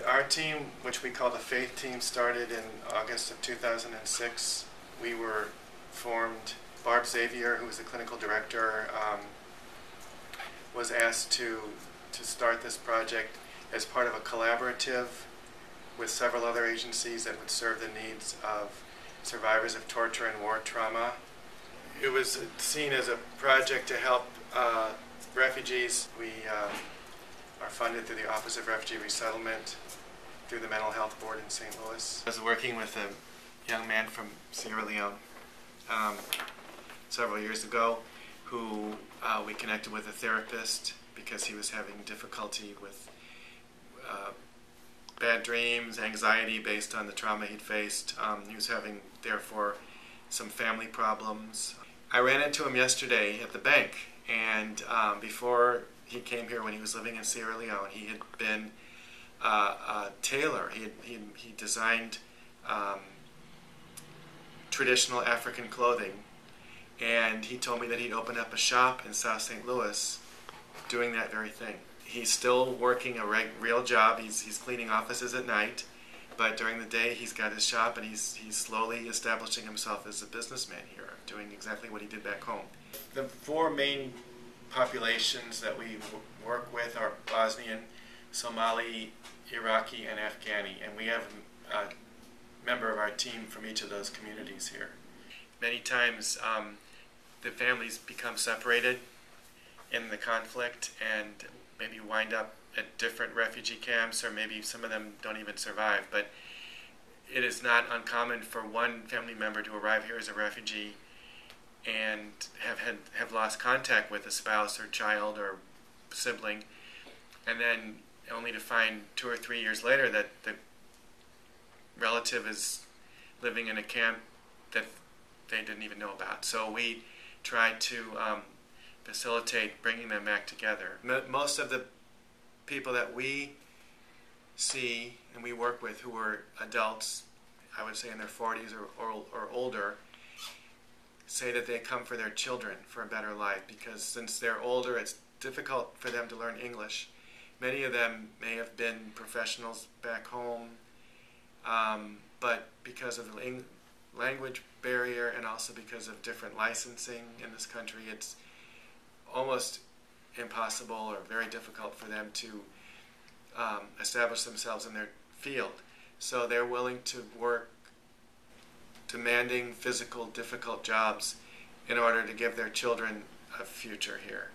Our team, which we call the Faith Team, started in August of 2006. We were formed. Barb Xavier, who was the clinical director, was asked to start this project as part of a collaborative with several other agencies that would serve the needs of survivors of torture and war trauma. It was seen as a project to help refugees. We are funded through the Office of Refugee Resettlement, through the Mental Health Board in St. Louis. I was working with a young man from Sierra Leone several years ago who we connected with a therapist because he was having difficulty with bad dreams, anxiety based on the trauma he'd faced. He was having, therefore, some family problems. I ran into him yesterday at the bank, and before he came here, when he was living in Sierra Leone, he had been a tailor. He designed traditional African clothing, and he told me that he'd opened up a shop in South St. Louis doing that very thing. He's still working a real job. He's cleaning offices at night, but during the day he's got his shop, and he's slowly establishing himself as a businessman here, doing exactly what he did back home. The four main populations that we work with are Bosnian, Somali, Iraqi, and Afghani, and we have a member of our team from each of those communities here. Many times the families become separated in the conflict and maybe wind up at different refugee camps, or maybe some of them don't even survive. But it is not uncommon for one family member to arrive here as a refugee and have lost contact with a spouse or child or sibling, and then only to find 2 or 3 years later that the relative is living in a camp that they didn't even know about. So we try to facilitate bringing them back together. Most of the people that we see and we work with who are adults, I would say in their 40s or older, say that they come for their children for a better life, because since they're older, it's difficult for them to learn English. Many of them may have been professionals back home, but because of the language barrier and also because of different licensing in this country, it's almost impossible or very difficult for them to establish themselves in their field. So they're willing to work demanding, physical, difficult jobs in order to give their children a future here.